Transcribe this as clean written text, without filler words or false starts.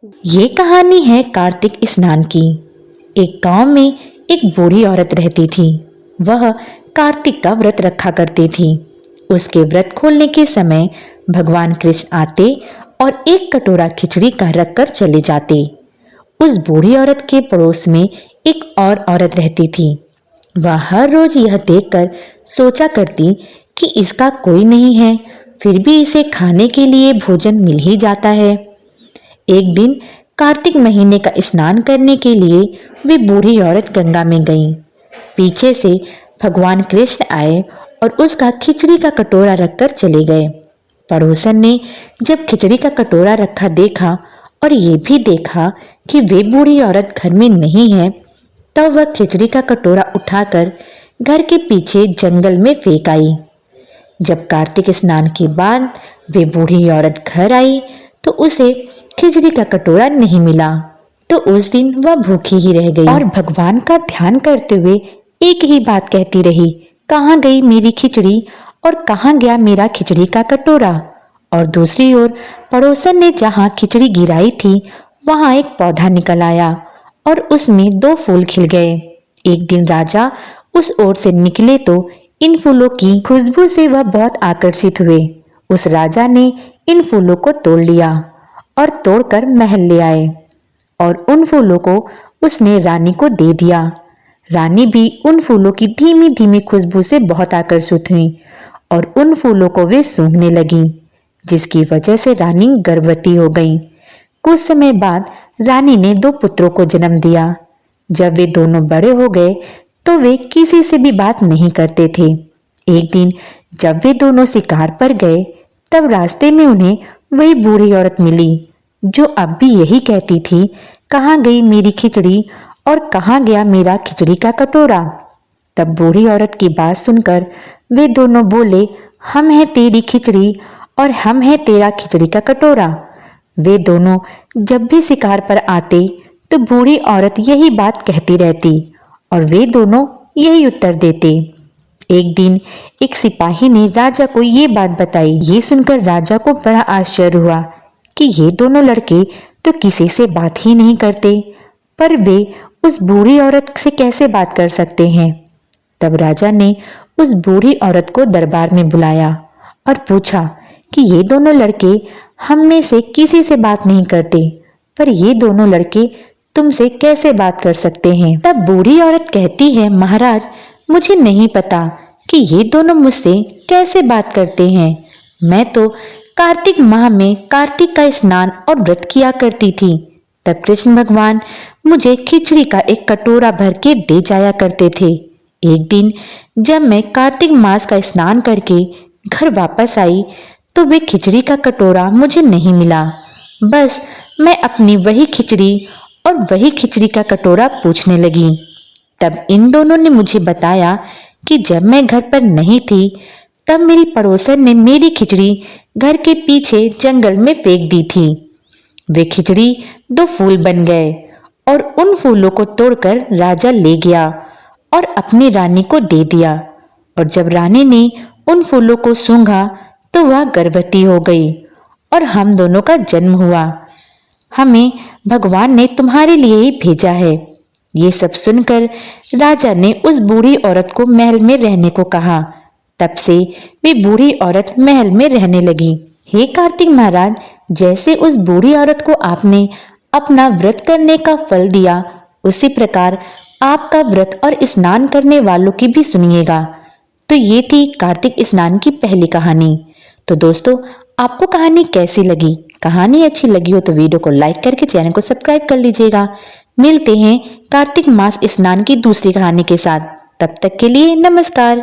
ये कहानी है कार्तिक स्नान की। एक गांव में एक बूढ़ी औरत रहती थी। वह कार्तिक का व्रत रखा करती थी। उसके व्रत खोलने के समय भगवान कृष्ण आते और एक कटोरा खिचड़ी का रखकर चले जाते। उस बूढ़ी औरत के पड़ोस में एक और औरत रहती थी। वह हर रोज यह देखकर सोचा करती कि इसका कोई नहीं है, फिर भी इसे खाने के लिए भोजन मिल ही जाता है। एक दिन कार्तिक महीने का स्नान करने के लिए वे बूढ़ी औरत गंगा में गई। पीछे से भगवान कृष्ण आए और उसका खिचड़ी का कटोरा रखकर चले गए। पड़ोसन ने जब खिचड़ी का कटोरा रखा देखा और ये भी देखा कि वे बूढ़ी औरत घर में नहीं है, तब वह खिचड़ी का कटोरा उठाकर घर के पीछे जंगल में फेंक आई। जब कार्तिक स्नान के बाद वे बूढ़ी औरत घर आई तो उसे खिचड़ी का कटोरा नहीं मिला, तो उस दिन वह भूखी ही रह गई और भगवान का ध्यान करते हुए एक ही बात कहती रही, कहाँ गई मेरी खिचड़ी और कहाँ गया मेरा खिचड़ी का कटोरा। और दूसरी ओर पड़ोसन ने जहाँ खिचड़ी गिराई थी वहां एक पौधा निकल आया और उसमें 2 फूल खिल गए। एक दिन राजा उस ओर से निकले तो इन फूलों की खुशबू से वह बहुत आकर्षित हुए। उस राजा ने इन फूलों को तोड़ लिया और तोड़कर महल ले आए और उन फूलों को उसने रानी को दे दिया। रानी भी उन फूलों की धीमी धीमी खुशबू से बहुत आकर्षित हुई और उन फूलों को वे सूंघने लगी, जिसकी वजह से रानी गर्भवती हो गई। कुछ समय बाद रानी ने 2 पुत्रों को जन्म दिया। जब वे दोनों बड़े हो गए तो वे किसी से भी बात नहीं करते थे। एक दिन जब वे दोनों शिकार पर गए तब रास्ते में उन्हें वही बूढ़ी औरत मिली जो अब भी यही कहती थी, कहाँ गई मेरी खिचड़ी और कहाँ गया मेरा खिचड़ी का कटोरा। तब बूढ़ी औरत की बात सुनकर वे दोनों बोले, हम हैं तेरी खिचड़ी और हम हैं तेरा खिचड़ी का कटोरा। वे दोनों जब भी शिकार पर आते तो बूढ़ी औरत यही बात कहती रहती और वे दोनों यही उत्तर देते। एक दिन एक सिपाही ने राजा को ये बात बताई। ये सुनकर राजा को बड़ा आश्चर्य हुआ कि ये दोनों लड़के तो किसी से बात ही नहीं करते, पर वे उस बूढ़ी औरत से कैसे बात कर सकते हैं। तब राजा ने उस बूढ़ी औरत को दरबार में बुलाया और पूछा कि ये दोनों लड़के हम में से किसी से बात नहीं करते, पर ये दोनों लड़के तुमसे कैसे बात कर सकते हैं। तब बूढ़ी औरत कहती है, महाराज मुझे नहीं पता कि ये दोनों मुझसे कैसे बात करते हैं। मैं तो कार्तिक माह में कार्तिक का स्नान और व्रत किया करती थी। तब कृष्ण भगवान मुझे खिचड़ी का एक कटोरा भर के दे जाया करते थे। एक दिन जब मैं कार्तिक मास का स्नान करके घर वापस आई तो वे खिचड़ी का कटोरा मुझे नहीं मिला। बस मैं अपनी वही खिचड़ी और वही खिचड़ी का कटोरा पूछने लगी। तब इन दोनों ने मुझे बताया कि जब मैं घर पर नहीं थी तब मेरी पड़ोसन ने मेरी खिचड़ी घर के पीछे जंगल में फेंक दी थी। वे खिचड़ी 2 फूल बन गए और उन फूलों को तोड़कर राजा ले गया और अपनी रानी को दे दिया। और जब रानी ने उन फूलों को सूंघा तो वह गर्भवती हो गई और हम दोनों का जन्म हुआ। हमें भगवान ने तुम्हारे लिए ही भेजा है। ये सब सुनकर राजा ने उस बूढ़ी औरत को महल में रहने को कहा। तब से वे बूढ़ी औरत महल में रहने लगी। हे कार्तिक महाराज, जैसे उस बूढ़ी औरत को आपने अपना व्रत करने का फल दिया, उसी प्रकार आपका व्रत और स्नान करने वालों की भी सुनिएगा। तो ये थी कार्तिक स्नान की पहली कहानी। तो दोस्तों, आपको कहानी कैसी लगी? कहानी अच्छी लगी हो तो वीडियो को लाइक करके चैनल को सब्सक्राइब कर लीजिएगा। मिलते हैं कार्तिक मास स्नान की दूसरी कहानी के साथ। तब तक के लिए नमस्कार।